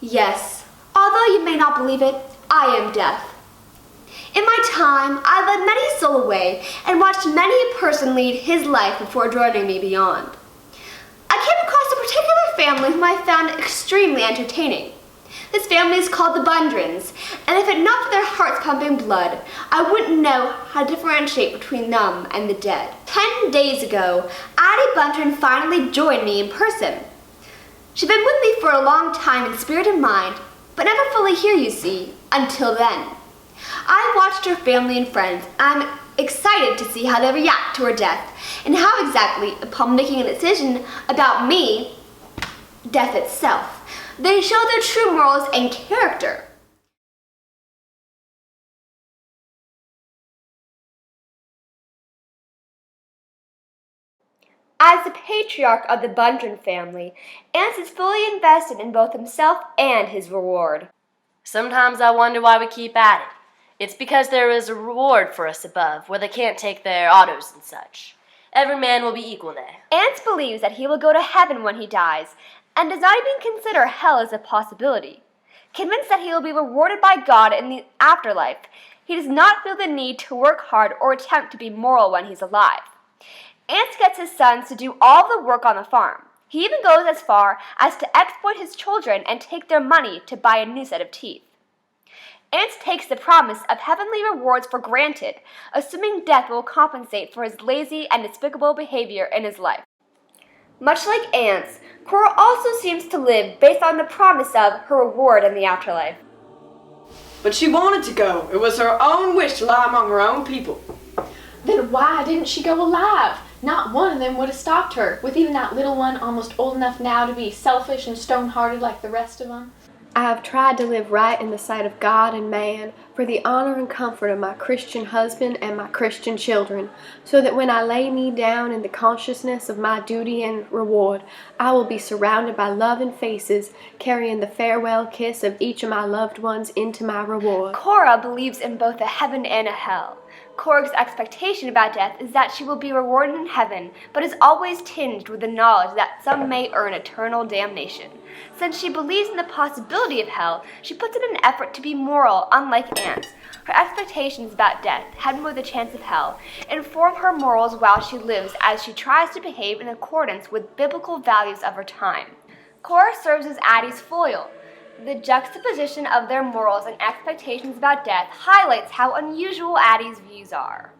Yes, although you may not believe it, I am death. In my time, I led many a soul away and watched many a person lead his life before joining me beyond. I came across a particular family whom I found extremely entertaining. This family is called the Bundrins, and if it had not for their hearts pumping blood, I wouldn't know how to differentiate between them and the dead. 10 days ago, Addie Bundrin finally joined me in person. She'd been with me for a long time in spirit and mind, but never fully here, you see, until then. I watched her family and friends, and I'm excited to see how they react to her death, and how exactly, upon making a decision about me, death itself, they show their true morals and character. As the patriarch of the Bundrin family, Ance is fully invested in both himself and his reward. Sometimes I wonder why we keep at it. It's because there is a reward for us above, where they can't take their autos and such. Every man will be equal there. Ance believes that he will go to heaven when he dies, and does not even consider hell as a possibility. Convinced that he will be rewarded by God in the afterlife, he does not feel the need to work hard or attempt to be moral when he's alive. Ance gets his sons to do all the work on the farm. He even goes as far as to exploit his children and take their money to buy a new set of teeth. Ance takes the promise of heavenly rewards for granted, assuming death will compensate for his lazy and despicable behavior in his life. Much like Ance, Cora also seems to live based on the promise of her reward in the afterlife. But she wanted to go. It was her own wish to lie among her own people. Then why didn't she go alive? Not one of them would have stopped her, with even that little one almost old enough now to be selfish and stone-hearted like the rest of them. I have tried to live right in the sight of God and man for the honor and comfort of my Christian husband and my Christian children, so that when I lay me down in the consciousness of my duty and reward, I will be surrounded by loving faces, carrying the farewell kiss of each of my loved ones into my reward. Cora believes in both a heaven and a hell. Cora's expectation about death is that she will be rewarded in heaven, but is always tinged with the knowledge that some may earn eternal damnation. Since she believes in the possibility of hell, she puts in an effort to be moral, unlike Ance. Her expectations about death, heaven with a chance of hell, inform her morals while she lives as she tries to behave in accordance with biblical values of her time. Cora serves as Addie's foil. The juxtaposition of their morals and expectations about death highlights how unusual Addie's views are.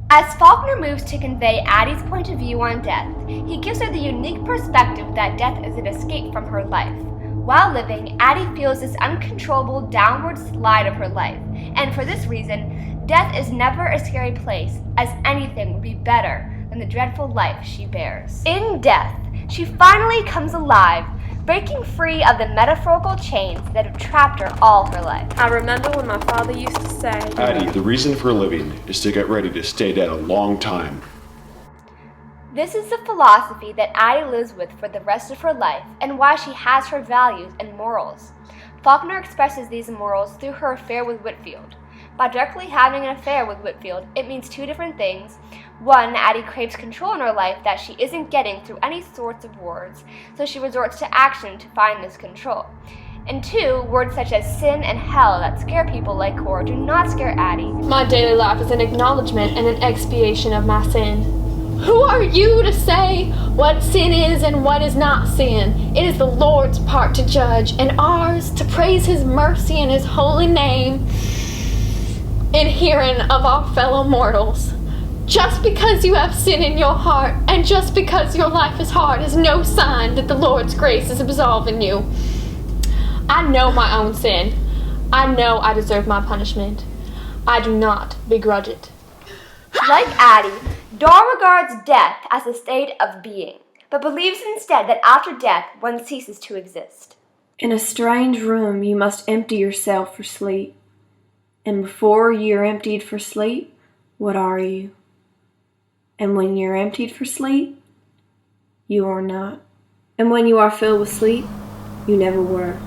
As Faulkner moves to convey Addie's point of view on death, he gives her the unique perspective that death is an escape from her life. While living, Addie feels this uncontrollable downward slide of her life, and for this reason, death is never a scary place, as anything would be better than the dreadful life she bears. In death, she finally comes alive, breaking free of the metaphorical chains that have trapped her all her life. I remember when my father used to say, Addie, the reason for living is to get ready to stay dead a long time. This is the philosophy that Addie lives with for the rest of her life, and why she has her values and morals. Faulkner expresses these morals through her affair with Whitfield. By directly having an affair with Whitfield, it means two different things. One, Addie craves control in her life that she isn't getting through any sorts of words, so she resorts to action to find this control. And two, words such as sin and hell that scare people like Cora do not scare Addie. My daily life is an acknowledgement and an expiation of my sin. Who are you to say what sin is and what is not sin? It is the Lord's part to judge, and ours to praise His mercy and His holy name in hearing of our fellow mortals. Just because you have sin in your heart, and just because your life is hard, is no sign that the Lord's grace is absolving you. I know my own sin. I know I deserve my punishment. I do not begrudge it. Like Addie, Dar regards death as a state of being, but believes instead that after death one ceases to exist. in a strange room you must empty yourself for sleep. And before you're emptied for sleep, what are you? And when you're emptied for sleep, you are not. And when you are filled with sleep, you never were.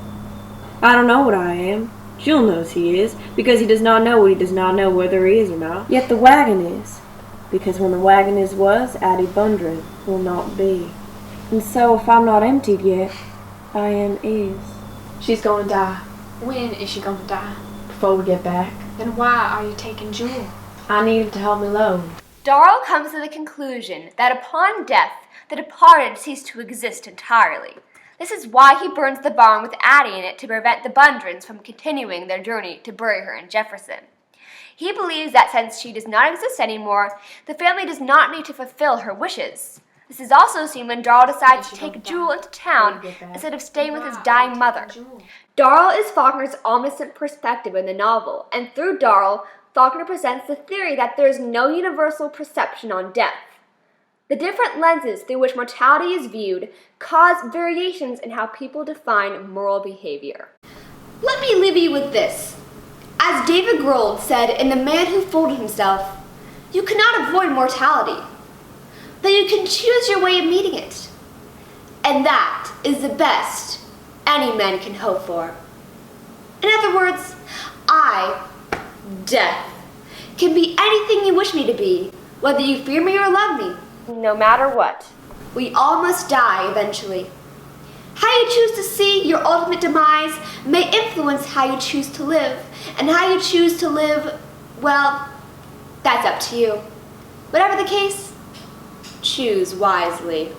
I don't know what I am. Jules knows he is, because he does not know what he does not know whether he is or not. Yet the wagon is, because when the wagon was, Addie Bundrin will not be. And so if I'm not emptied yet, I am is. She's gonna die When is she gonna die? before we get back. Then why are you taking Jewel? I need him to help me load. Darrell comes to the conclusion that upon death, the departed cease to exist entirely. This is why he burns the barn with Addie in it to prevent the Bundrens from continuing their journey to bury her in Jefferson. He believes that since she does not exist anymore, the family does not need to fulfill her wishes. This is also seen when Darrell decides to take Jewel into town instead of staying with his dying mother. Darrell is Faulkner's omniscient perspective in the novel, and through Darrell, Faulkner presents the theory that there is no universal perception on death. The different lenses through which mortality is viewed cause variations in how people define moral behavior. Let me leave you with this. As David Grohl said in The Man Who Fooled Himself, you cannot avoid mortality, but you can choose your way of meeting it. And that is the best any man can hope for. In other words, I, death, can be anything you wish me to be, whether you fear me or love me. No matter what, we all must die eventually. How you choose to see your ultimate demise may influence how you choose to live, and how you choose to live, well, that's up to you. Whatever the case, choose wisely.